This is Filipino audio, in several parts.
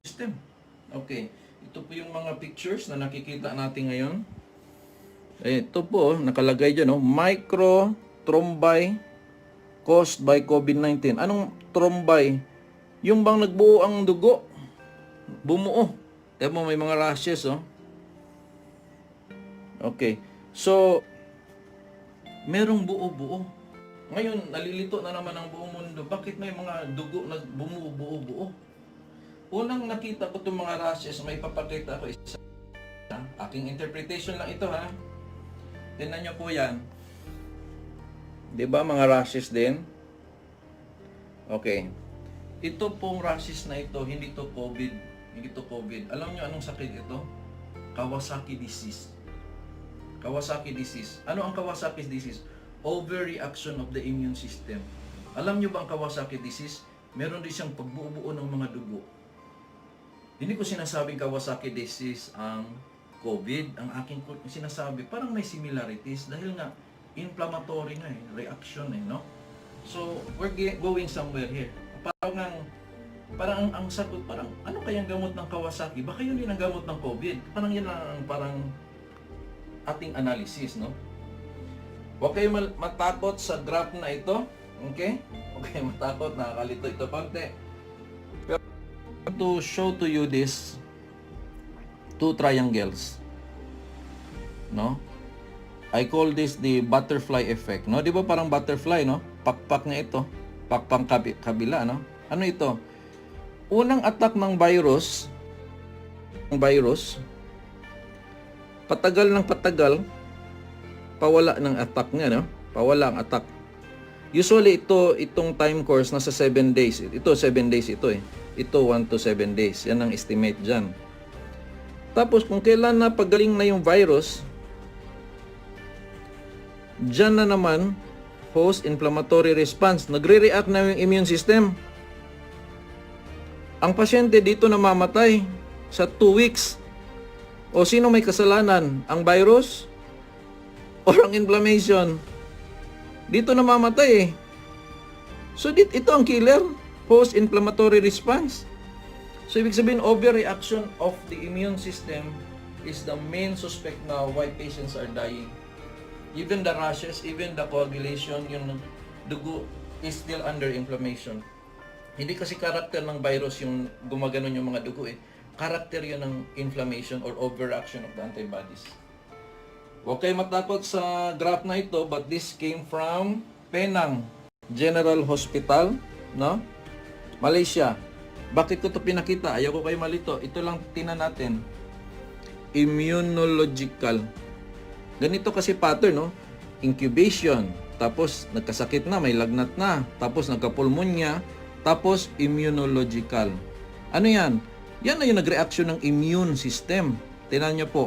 system. Okay. Ito po yung mga pictures na nakikita natin ngayon. Ito po, nakalagay dyan, microthrombi caused by COVID-19. Anong thrombi? Yung bang nagbuo ang dugo, bumuo. Tignan mo, may mga rashes, Okay. So, merong buo-buo. Ngayon, nalilito na naman ang buong mundo. Bakit may mga dugo na bumuo-buo-buo? Unang nakita ko itong mga rashes, may papakita ko isa. Aking interpretation lang ito, ha. Tingnan nyo po yan. Diba mga rashes din? Okay. Ito pong rashes na ito, hindi to COVID. Hindi to COVID. Alam nyo anong sakit ito? Kawasaki disease. Kawasaki disease. Ano ang Kawasaki disease? Overreaction of the immune system. Alam nyo ba ang Kawasaki disease? Meron din siyang pagbuo-buo ng mga dugo. Hindi ko sinasabing Kawasaki disease ang COVID. Ang aking sinasabi, parang may similarities dahil nga inflammatory nga reaction no? So, we're going somewhere here. Parang ang sagot, parang ano kayang gamot ng Kawasaki? Baka yun din ang gamot ng COVID. Parang yan ang parang ating analysis, no? Huwag kayo matakot sa graph na ito. Okay? Huwag kayo matakot, nakakalito ito pante. Pero to show to you this two triangles, no? I call this the butterfly effect, no? Di ba parang butterfly, no? Pakpak na ito. Pakpang kabila, no? Ano ito? Unang attack ng virus, patagal ng patagal, pawala ng attack niya, no? Pawala ang attack. Usually itong time course nasa 7 days. Ito 7 days ito eh. Ito 1 to 7 days. Yan ang estimate diyan. Tapos kung kailan na pagaling na yung virus, diyan na naman host inflammatory response. Nagre-react na yung immune system. Ang pasyente dito namamatay sa 2 weeks. O sino may kasalanan? Ang virus? O ang inflammation? Dito namamatay eh. So ito ang killer. Post-inflammatory response. So ibig sabihin, overreaction of the immune system is the main suspect now why patients are dying. Even the rashes, even the coagulation, yung dugo is still under inflammation. Hindi kasi karakter ng virus yung gumaganon yung mga dugo eh. Karakter yun ng inflammation or overreaction of the antibodies. Huwag kayo matakot sa graph na ito, but this came from Penang General Hospital, no? Malaysia. Bakit ko ito pinakita? Ayaw ko kayo malito. Ito lang tingnan natin. Immunological. Ganito kasi pattern, no? Incubation, tapos nagkasakit na, may lagnat na, tapos nagkapulmonya, tapos immunological. Ano yan? Yan na yung nagreaksyon ng immune system. Tingnan nyo po.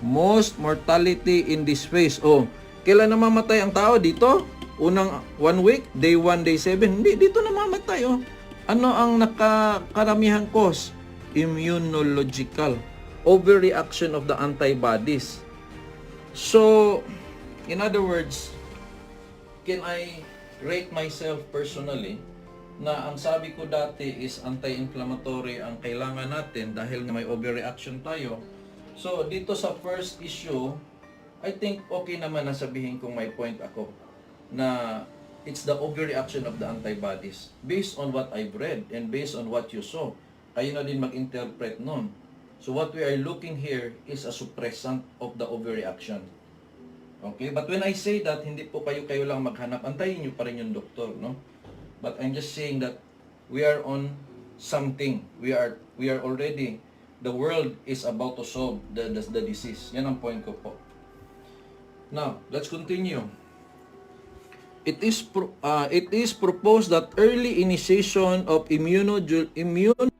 Most mortality in this phase. Oh, kailan namamatay ang tao dito? Unang 1 week, day 1, day 7. Hindi, dito namamatay, oh. Ano ang nakakaramihan cause? Immunological. Overreaction of the antibodies. So, in other words, can I rate myself personally na ang sabi ko dati is anti-inflammatory ang kailangan natin dahil nga may overreaction tayo. So, dito sa first issue, I think okay naman na sabihin kung may point ako na it's the overreaction of the antibodies based on what I've read and based on what you saw. Kayo na din mag-interpret nun. So what we are looking here is a suppressant of the overreaction. Okay? But when I say that, hindi po kayo lang maghanap. Antayin nyo pa rin yung doktor, no? But I'm just saying that we are on something. We are already, the world is about to solve the disease. Yan ang point ko po. Now, let's continue. It is proposed that early initiation of immune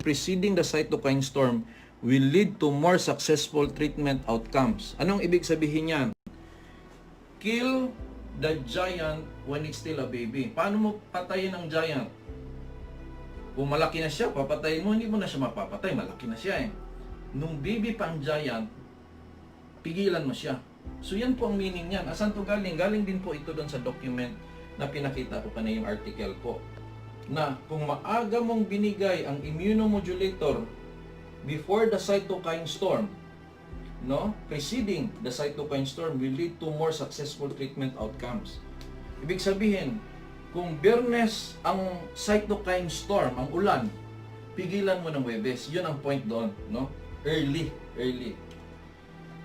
preceding the cytokine storm will lead to more successful treatment outcomes. Anong ibig sabihin niyan? Kill the giant when it's still a baby. Paano mo patayin ang giant? Kung malaki na siya, papatayin mo, hindi mo na siya mapapatay. Malaki na siya eh. Nung baby pa ang giant, pigilan mo siya. So yan po ang meaning niyan. Asan to galing? Galing din po ito doon sa document na pinakita ko kanina yung article po. na kung maaga mong binigay ang immunomodulator before the cytokine storm, no, preceding the cytokine storm will lead to more successful treatment outcomes. Ibig sabihin, kung Biyernes ang cytokine storm, ang ulan, pigilan mo ng Huwebes. Yun ang point doon, no? Early.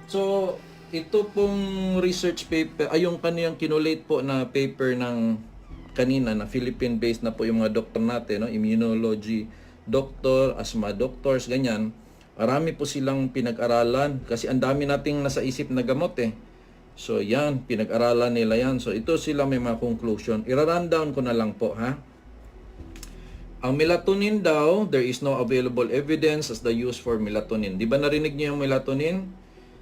So, ito pong research paper, ay yung kaniyang kinulate po na paper ng kanina na Philippine-based na po yung mga doktor natin, no? Immunology doctor, asthma doctors, ganyan. Marami po silang pinag-aralan kasi ang dami nating nasa isip na gamot eh. So yan, pinag-aralan nila yan. So ito sila may mga conclusion. I-rundown ko na lang po ha. Ang melatonin daw, there is no available evidence as the use for melatonin. Di ba narinig niyo yung melatonin?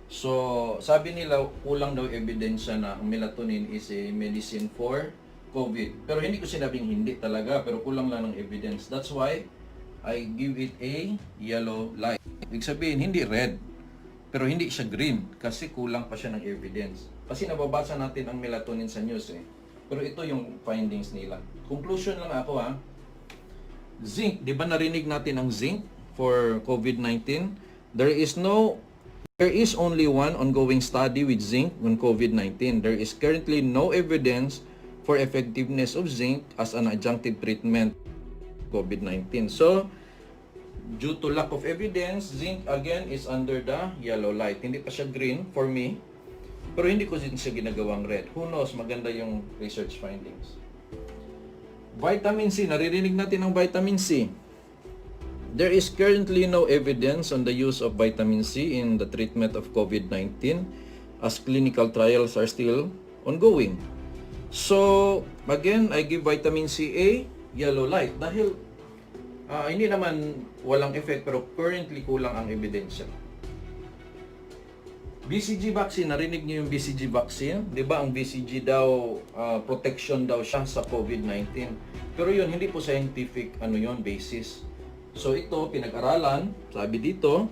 So sabi nila kulang daw ebidensya na ang melatonin is a medicine for COVID. Pero hindi ko sinabing hindi talaga, pero kulang lang ng evidence. That's why I give it a yellow light. Ibig sabihin, hindi red, pero hindi siya green kasi kulang pa siya ng evidence. Kasi nababasa natin ang melatonin sa news eh. Pero ito yung findings nila. Conclusion lang ako ha. Zinc, di ba narinig natin ang zinc for COVID-19? There is only one ongoing study with zinc on COVID-19. There is currently no evidence for effectiveness of zinc as an adjunctive treatment COVID-19. So, due to lack of evidence, zinc again is under the yellow light. Hindi pa siya green for me, pero hindi ko din siya ginagawang red. Who knows, maganda yung research findings. Vitamin C, naririnig natin ang vitamin C. There is currently no evidence on the use of vitamin C in the treatment of COVID-19 as clinical trials are still ongoing. So, again, I give vitamin C a yellow light dahil hindi naman walang effect pero currently kulang ang ebidensya. BCG vaccine, narinig niyo yung BCG vaccine? 'Di ba ang BCG daw protection daw siya sa COVID-19. Pero yun hindi po scientific basis. So ito pinag-aralan, sabi dito,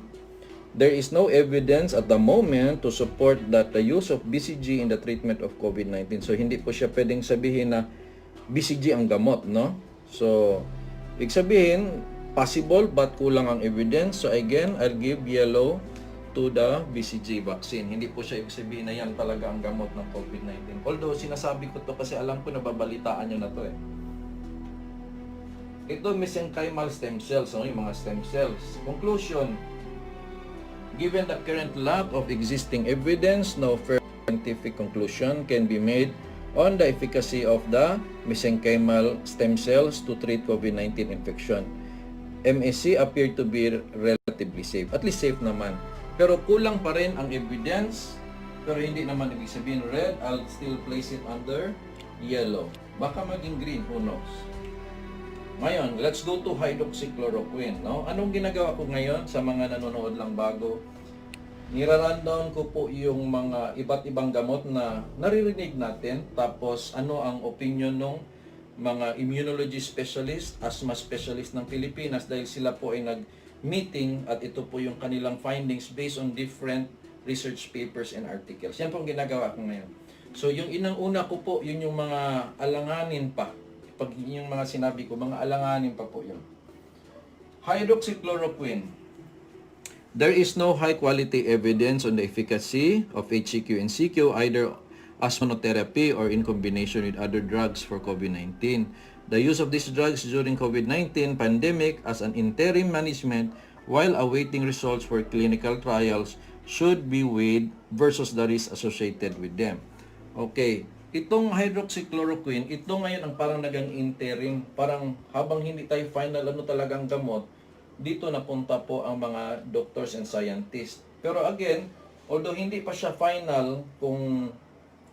there is no evidence at the moment to support that the use of BCG in the treatment of COVID-19. So hindi po siya pwedeng sabihin na BCG ang gamot, no? So, ibig sabihin, possible but kulang ang evidence. So again, I'll give yellow to the BCG vaccine. Hindi po siya ibig sabihin na yan talaga ang gamot ng COVID-19. Although, sinasabi ko to kasi alam ko na babalitaan nyo na to eh. Ito, mesenchymal stem cells, no? Yung mga stem cells. Conclusion, given the current lack of existing evidence, no further scientific conclusion can be made on the efficacy of the mesenchymal stem cells to treat COVID-19 infection. MSC appear to be relatively safe. At least safe naman. Pero kulang pa rin ang evidence. Pero hindi naman ibig sabihin red. I'll still place it under yellow. Baka maging green. Who knows? Ngayon, let's go to hydroxychloroquine. No? Anong ginagawa ko ngayon sa mga nanonood lang bago? Nira-rundown ko po yung mga iba't ibang gamot na naririnig natin. Tapos ano ang opinion ng mga immunology specialist, asthma specialist ng Pilipinas dahil sila po ay nag-meeting at ito po yung kanilang findings based on different research papers and articles. Yan po ang ginagawa ko ngayon. So yung inang-una ko po, yun yung mga alanganin pa. Pag yung mga sinabi ko, mga alanganin pa po yun. Hydroxychloroquine. There is no high-quality evidence on the efficacy of HCQ and CQ either as monotherapy or in combination with other drugs for COVID-19. The use of these drugs during COVID-19 pandemic as an interim management while awaiting results for clinical trials should be weighed versus the risk associated with them. Okay, itong hydroxychloroquine, ito ngayon ang parang nagang interim, parang habang hindi tayo final talagang gamot, dito napunta po ang mga doctors and scientists. Pero again, although hindi pa siya final kung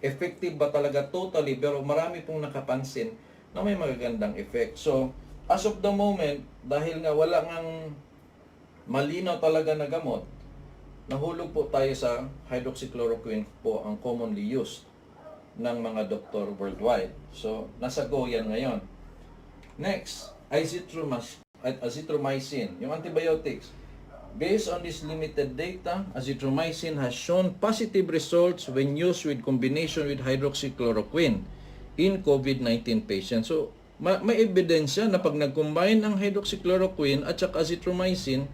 effective ba talaga totally, pero marami pong nakapansin na may magagandang effect. So, as of the moment, dahil nga wala ngang malinaw talaga na gamot, nahulog po tayo sa hydroxychloroquine po ang commonly used ng mga doktor worldwide. So, nasa go yan ngayon. Next, azithromycin, yung antibiotics. Based on this limited data, azithromycin has shown positive results when used with combination with hydroxychloroquine in COVID-19 patients. So, may ebidensya na pag nag-combine ang hydroxychloroquine at saka azithromycin,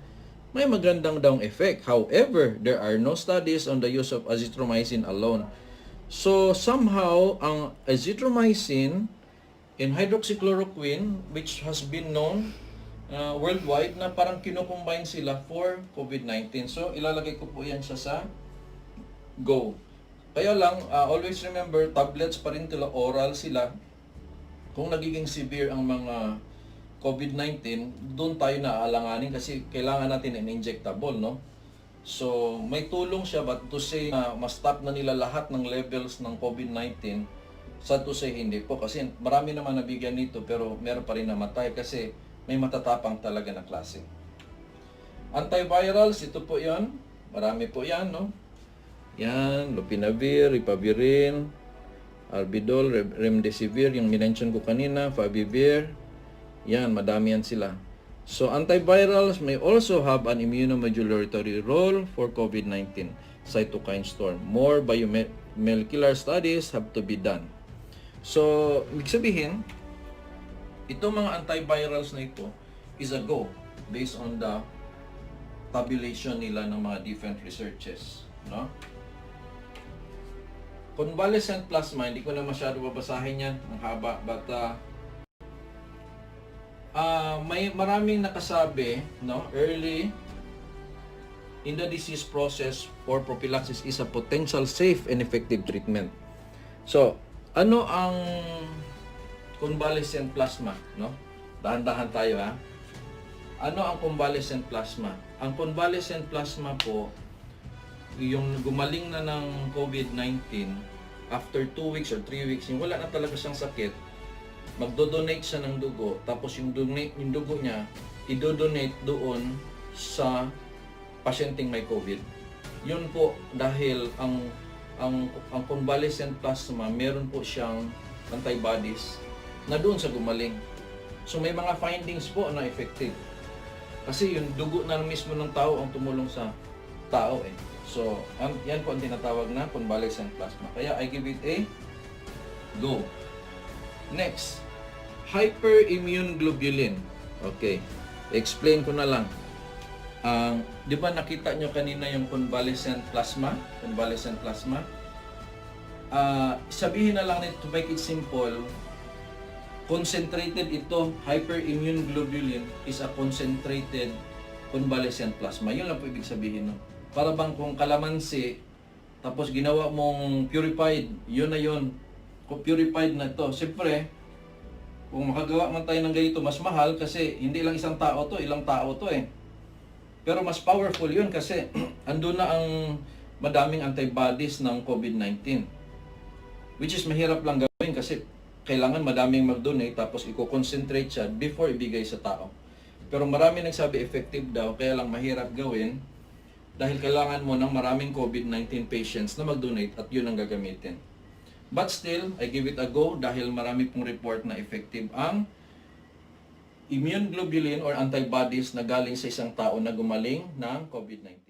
may magandang daw effect. However, there are no studies on the use of azithromycin alone. So, somehow, ang azithromycin and hydroxychloroquine, which has been known worldwide, na parang kinocombine sila for COVID-19. So, ilalagay ko po yan siya sa go. Kaya lang, always remember, tablets pa rin sila, oral sila. Kung nagiging severe ang mga COVID-19, doon tayo naaalanganin kasi kailangan natin an injectable, no? So, may tulong siya, but to say na ma-stop na nila lahat ng levels ng COVID-19, sad to say hindi po. Kasi marami naman nabigyan nito, pero meron pa rin namatay kasi may matatapang talaga na klase. Antivirals, ito po yon. Marami po yan, no? Yan, lopinavir, ribavirin, Arbidol, remdesivir, yung minention ko kanina, Favivir. Yan, madami yan sila. So, antivirals may also have an immunomodulatory role for COVID-19 cytokine storm. More biomolecular studies have to be done. So, ibig sabihin, itong mga antivirals na ito is a go based on the tabulation nila ng mga different researches. No? Convalescent plasma, hindi ko na masyado babasahin yan, ang haba, but may maraming nakasabi, no, early in the disease process for prophylaxis is a potential safe and effective treatment. So, ano ang convalescent plasma, no? Dahan-dahan tayo, ha. Ano ang convalescent plasma? Ang convalescent plasma po, yung gumaling na ng COVID-19 after 2 weeks or 3 weeks, yung wala na talaga siyang sakit, magdo-donate siya ng dugo, tapos yung dugo niya, i-donate doon sa pasyenteng may COVID. Yun po dahil ang convalescent plasma, meron po siyang antibodies na doon sa gumaling. So may mga findings po na effective. Kasi yung dugo na mismo ng tao ang tumulong sa tao eh. So, yan po ang tinatawag na convalescent plasma. Kaya I give it a go. Next, hyperimmune globulin. Okay, explain ko na lang. Di ba nakita nyo kanina yung convalescent plasma? Convalescent plasma. Sabihin na lang to make it simple, concentrated ito, hyperimmune globulin is a concentrated convalescent plasma. Yun lang po ibig sabihin. No? Para bang kung kalamansi, tapos ginawa mong purified, yun na yun. Kung purified na ito, siyempre, kung makagawa man tayo ng ganito, mas mahal kasi hindi lang isang tao to, ilang tao to eh. Pero mas powerful yun kasi andun na ang madaming antibodies ng COVID-19. Which is mahirap lang gawin kasi kailangan madaming mag-donate tapos i-concentrate siya before ibigay sa tao. Pero marami nagsabi effective daw, kaya lang mahirap gawin dahil kailangan mo ng maraming COVID-19 patients na mag-donate at yun ang gagamitin. But still, I give it a go dahil marami pong report na effective ang immune globulin or antibodies na galing sa isang tao na gumaling ng COVID-19.